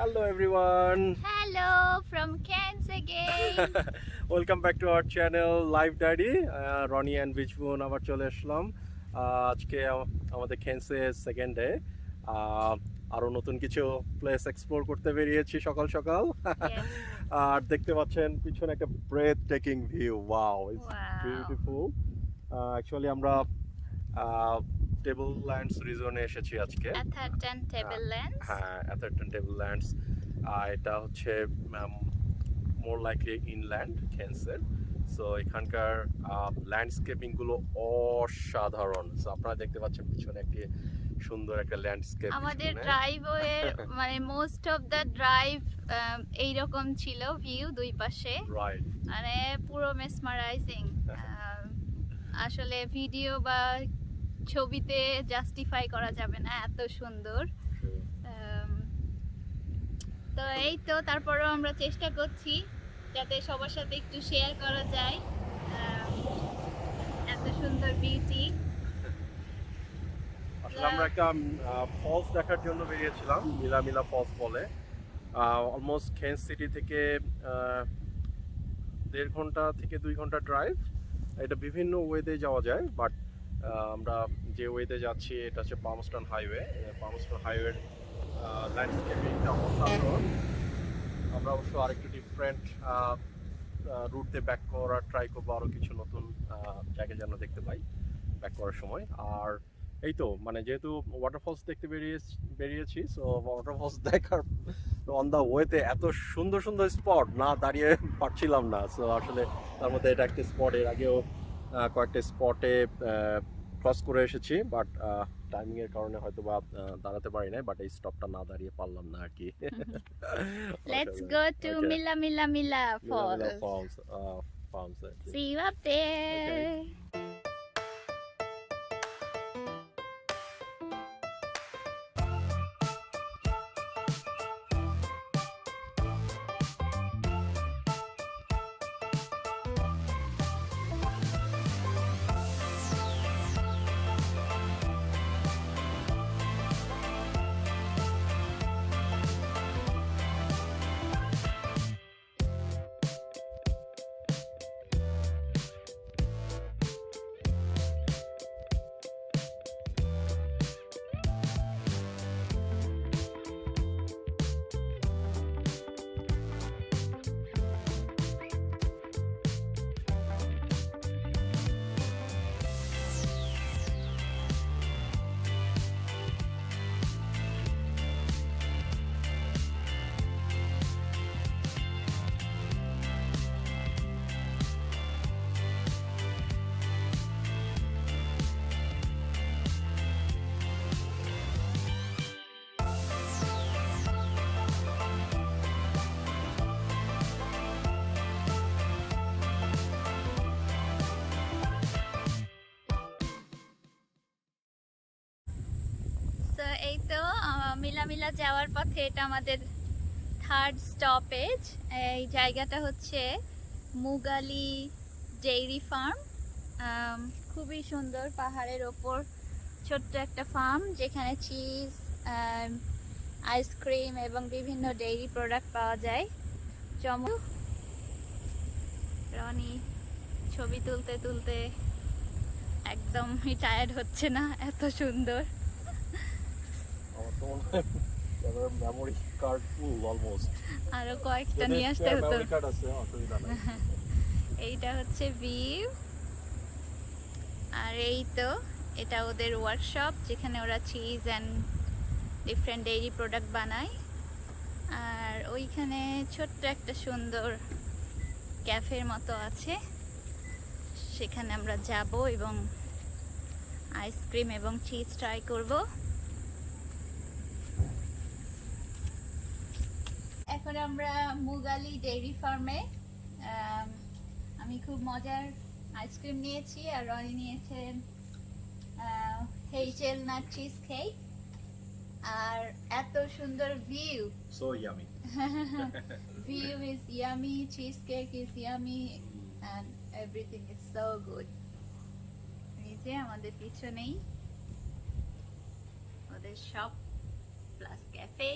Hello everyone. Hello from Cairns again. Welcome back to our channel Live Daddy. Ronnie and বিজবুন আবার চলে আসলাম। আজকে আমাদের খেন্সে সেকেন্ড ডে। আরও নতুন কিছু প্লেস এক্সপ্লোর করতে বেরিয়েছি সকাল সকাল। Yes. আর দেখতে পাচ্ছেন পিছনে একটা breathtaking view. Wow, it's Wow. Beautiful. Actually আমরা টেবলল্যান্ডস রিজনে এসেছি আজকে। Atherton Tablelands. হ্যাঁ, অ্যাথারটন টেবলল্যান্ডস। এটা হচ্ছে মোর লাইকলি ইনল্যান্ড খেন্সের। সো এখানকার ল্যান্ডস্কেপিংগুলো অসাধারণ। সো আপনারা দেখতে পাচ্ছেন পিছনে একটি সুন্দর একটা ল্যান্ডস্কেপ। আমাদের ড্রাইভওয়ে মানে মোস্ট অফ দ্য ড্রাইভ এইরকম ছিল ভিউ দুই পাশে, রাইট, মানে পুরো মেসমারাইজিং। আসলে ভিডিও বা ছবিতে জাস্টিফাই করা যাবে না, এত সুন্দর। তো এই তো, তারপরেও আমরা চেষ্টা করছি যাতে সবার সাথে একটু শেয়ার করা যায় এত সুন্দর বিউটি। আসলে আমরা একটা ফলস দেখার জন্য বেরিয়েছিলাম, মিলা ফলস বলে। অলমোস্ট খেন্স সিটি থেকে 1.5 ঘন্টা থেকে 2 ঘন্টা ড্রাইভ। এটা বিভিন্ন ওয়েতে যাওয়া যায়, বাট আমরা যে ওয়েতে যাচ্ছি এটা হচ্ছে পামস্টন হাইওয়ে। পামস্টন হাইওয়ের ল্যান্ডস্কেপিংটা অসাধারণ। আমরা অবশ্য আরেকটু ডিফারেন্ট রুট দিয়ে ব্যাক করার ট্রাই করবো, আরও কিছু নতুন জায়গা যেন দেখতে পাই ব্যাক করার সময়। আর এই তো, মানে যেহেতু ওয়াটারফলস দেখতে বেরিয়েছি, সো ওয়াটারফলস দেখার অন দ্য ওয়েতে এত সুন্দর সুন্দর স্পট না দাঁড়িয়ে পারছিলাম না। সো আসলে তার মধ্যে এটা একটা স্পট, এর আগেও কয়েকটা স্পটে ক্রস করে এসেছি, বাট টাইমিংয়ের কারণে হয়তো বা দাঁড়াতে পারি নাই, বাট এই স্টপটা না দাঁড়িয়ে পারলাম না আর কি। Let's go to Millaa Millaa Falls. Falls. See you up there. এই তো মিলা যাওয়ার পথে এটা আমাদের থার্ড স্টপেজ। এই জায়গাটা হচ্ছে মুগালি ডেইরি ফার্ম। খুবই সুন্দর, পাহাড়ের ওপর ছোট্ট একটা ফার্ম যেখানে চিজ, আইসক্রিম এবং বিভিন্ন ডেইরি প্রোডাক্ট পাওয়া যায়। রনি ছবি তুলতে তুলতে একদম টায়ার্ড হচ্ছে না, এত সুন্দর। Memory card full almost. আরো কয়েকটা নিয়ে আসতে হতো। মেমোরি কার্ড আছে, অসুবিধা নাই। এইটা হচ্ছে ভিউ। আর এই তো, এটা ওদের ওয়ার্কশপ যেখানে ওরা cheese and different dairy product বানায়। আর ওইখানে ছোট্ট একটা সুন্দর ক্যাফের মতো আছে, সেখানে আমরা যাব এবং আইসক্রিম এবং চিজ ট্রাই করব। এখন আমরা মুগালি ডেইরি ফার্মে। আমি খুব মজার আইসক্রিম নিয়েছি, আর রনি নিয়েছে হেজেলনাট চিজ কেক। আর এত সুন্দর view, so yummy. View is yummy, cheesecake is yummy, and everything is so good. এই যে আমাদের পিছনেই ওদের শপ প্লাস ক্যাফে।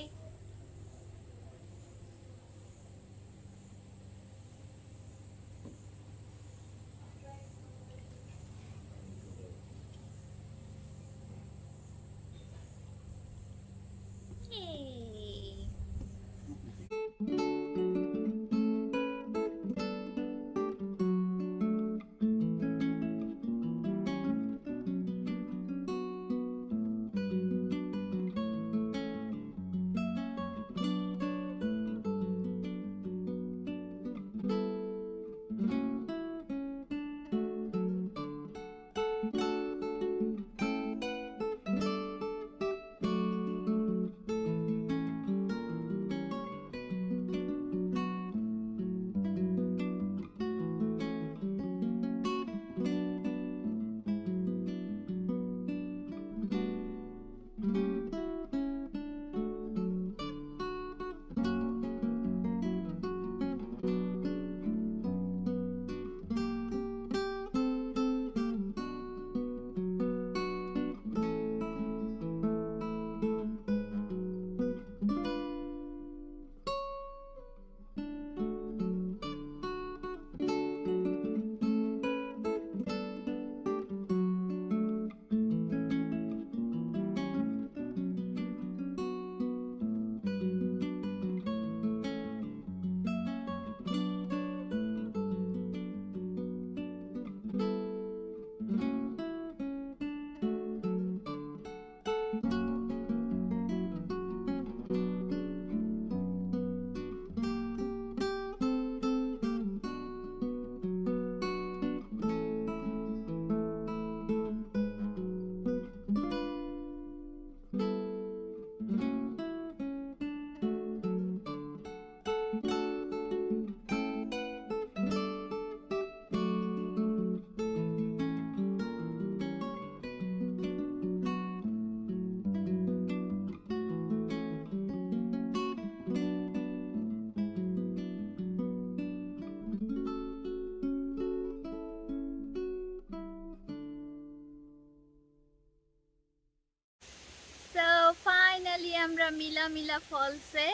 আমরা মিলা ফলসে।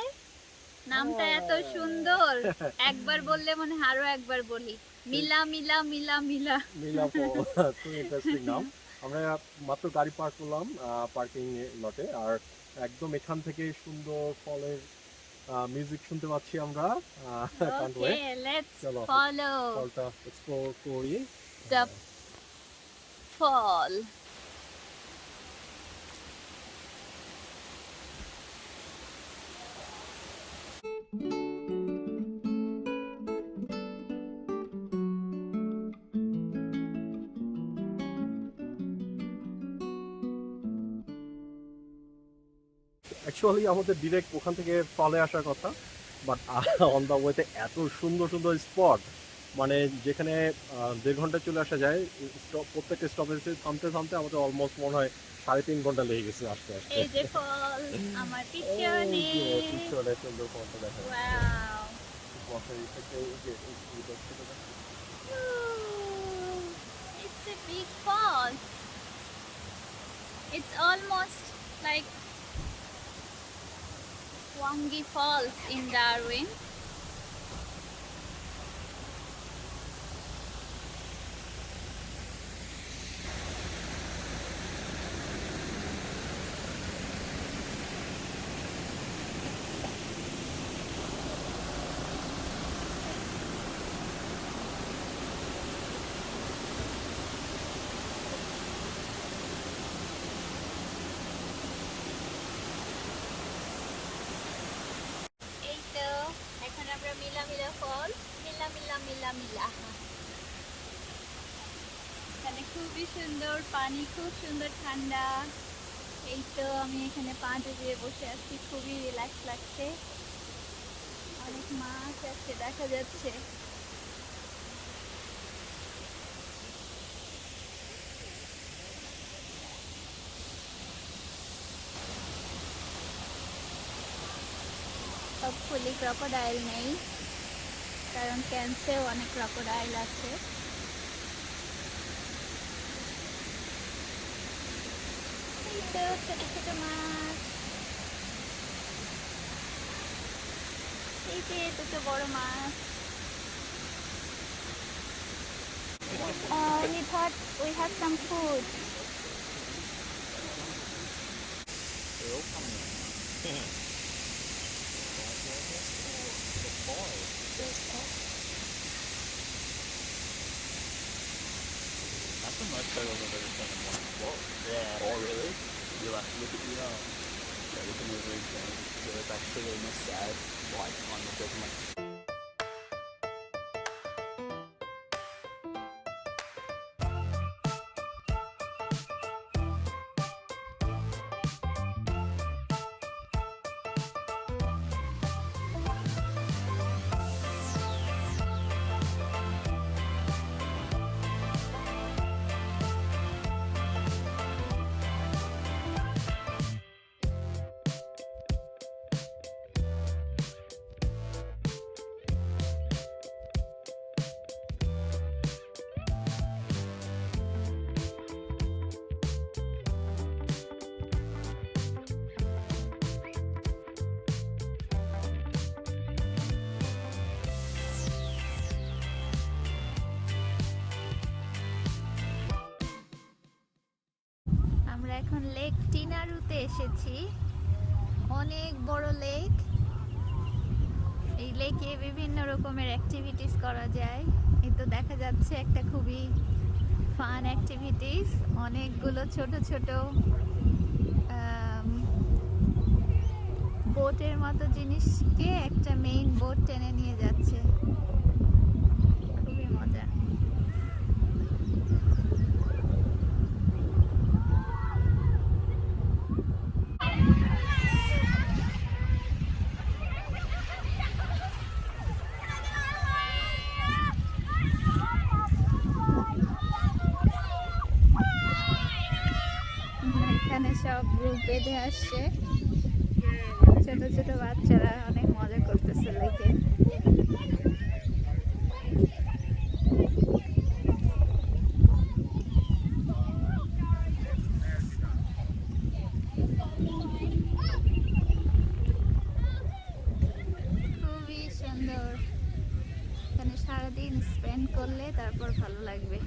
নামটা এত সুন্দর, একবার বললে মনে হয় আরো একবার বলি। মিলা ফল, খুব ইন্টারেস্টিং নাম। আমরা মাত্র গাড়ি পার্ক করলাম পার্কিং লটে, আর একদম এখান থেকে সুন্দর ফলের মিউজিক শুনতে পাচ্ছি আমরা। ওকে, লেটস ফলো ফলটা এক্সপ্লোর করি। The fall. অ্যাকচুয়ালি আমাদের ডিরেক্ট ওখান থেকে ফলে আসার কথা, বাট অন দ্য ওয়েতে এত সুন্দর সুন্দর স্পট, মানে যেখানে 1.5 ঘন্টা চলে আসা যায়। প্রত্যেকটা স্টপেজে থামতে থামতে আমাদের অলমোস্ট মনে হয় 3.5 ঘন্টা লেগে গেছে আসতে আসতে। এই যে ফল আমার পিছনে, পিছনে সুন্দর ফলটা দেখা যাচ্ছে। It's a big fall. It's almost like Wangi Falls in Darwin. মিলা ফলস, মিলা। এখানে খুবই সুন্দর পানি, খুব সুন্দর ঠান্ডা। এই তো আমি এখানে পা ডুবিয়ে বসে আছি, খুবই রিল্যাক্স লাগছে। অনেক মাছ আছে দেখা যাচ্ছে। হপফুলি ক্রকোডাইল নেই, কারণ ক্যান্সেও অনেক ক্রকোডাইল আছে। এই তো ছোট ছোট মাছ, এই যে দুটো বড় মাছ। We thought we had some food. That's the most turtles I've ever seen in one spot. Yeah. Oh, really? You like look at yeah, look at the rig and there's actually almost sad like on the document. আমরা এখন lake টিনারুতে এসেছি। অনেক বড় lake. এই লেকে বিভিন্ন রকমের activities করা যায়। এই তো দেখা যাচ্ছে একটা খুবই ফান অ্যাক্টিভিটিস। অনেকগুলো ছোট ছোট বোটের মতো জিনিসকে একটা মেইন বোট টেনে নিয়ে যাচ্ছে। খুবই মজা। এখানে সব গ্রুপ বেঁধে আসছে, ছোট ছোট বাচ্চারা অনেক মজা করতেছে লেকে। এখানে সারাদিন স্পেন্ড করলে তারপর ভালো লাগবে।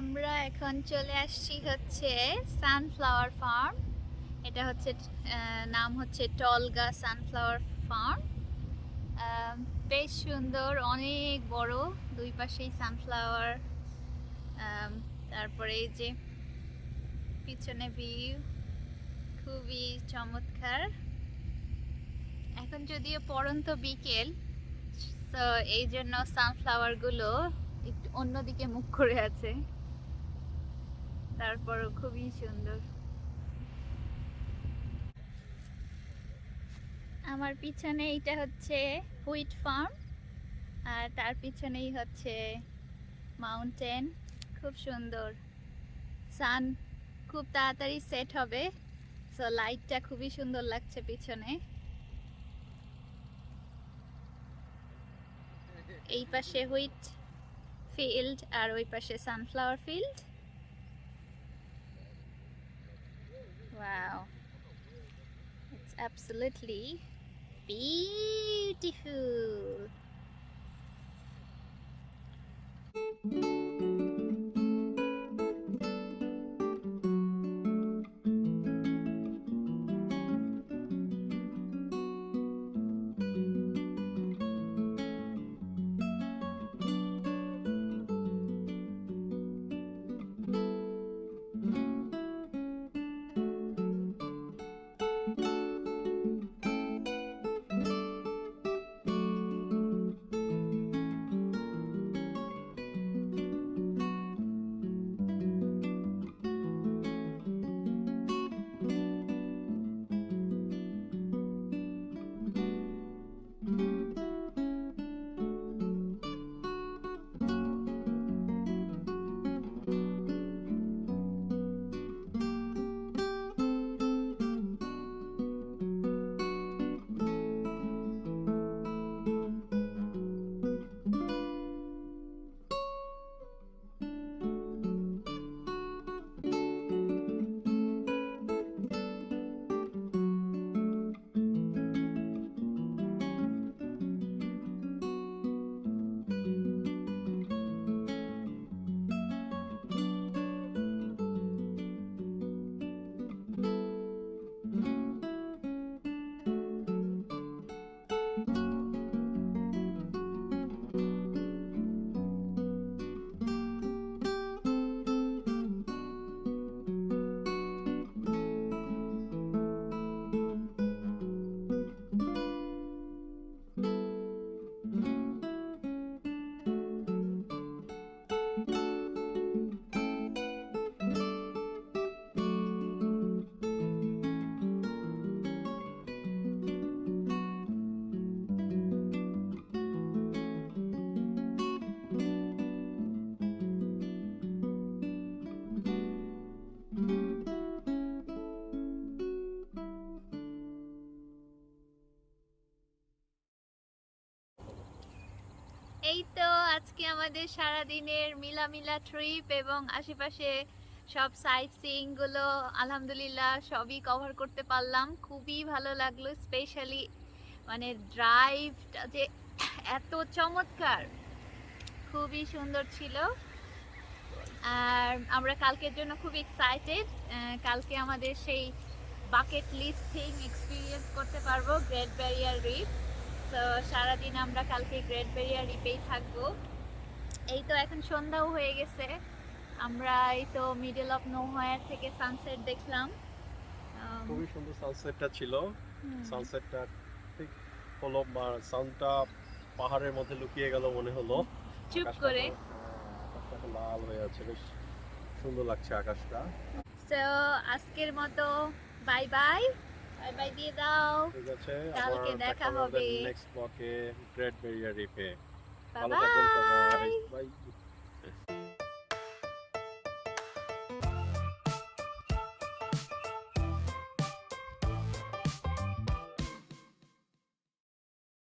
আমরা এখন চলে আসছি হচ্ছে সানফ্লাওয়ার ফার্ম। এটা হচ্ছে নাম হচ্ছে টলগা সানফ্লাওয়ার ফার্ম। বেশ সুন্দর, অনেক বড়, দুই পাশেই সানফ্লাওয়ার। তারপরে এই যে পিছনে ভিউ খুবই চমৎকার। এখন যদিও পড়ন্ত বিকেল, তো এই জন্য সানফ্লাওয়ার গুলো একটু অন্যদিকে মুখ করে আছে, তারপরও খুবই সুন্দর। আমার পিছনে এটা হচ্ছে হুইট ফার্ম, আর তার পিছনেই হচ্ছে মাউন্টেন। খুব সুন্দর, সান খুব তাড়াতাড়ি সেট হবে, সো লাইটটা খুবই সুন্দর লাগছে পিছনে। এই পাশে হুইট ফিল্ড আর ওই পাশে sunflower field. Wow, it's absolutely beautiful. এই তো আজকে আমাদের সারাদিনের মিলা ট্রিপ এবং আশেপাশে সব সাইট সিইং গুলো আলহামদুলিল্লাহ সবই কভার করতে পারলাম। খুবই ভালো লাগলো, স্পেশালি মানে ড্রাইভটা যে এত চমৎকার, খুবই সুন্দর ছিল। আর আমরা কালকের জন্য খুব এক্সাইটেড। কালকে আমাদের সেই বাকেট লিস্ট থিং এক্সপিরিয়েন্স করতে পারবো, গ্রেট ব্যারিয়ার রিফ। তো সারাদিন আমরা কালকে গ্রেট ব্যারিয়ার রিফেই থাকবো। এই তো এখন সন্ধ্যাও হয়ে গেছে, আমরা এই তো মিডল অফ নোহোয়ার থেকে সানসেট দেখলাম। খুবই সুন্দর সানসেটটা ছিল। সানসেটটা ঠিক হলো, সানটা পাহাড়ের মধ্যে লুকিয়ে গেল মনে হলো, চুপ করে আকাশটা লাল হয়ে আছে, বেশ সুন্দর লাগছে আকাশটা। সো আজকের মতো বাই বাই দিয়ে দাও। ঠিক আছে, কালকে আবার দেখা হবে। নেক্সট ব্লকে গ্রেট ব্যারিয়ার রিফে। বাই ভালো থাকবেন সবাই, বাই। বাই।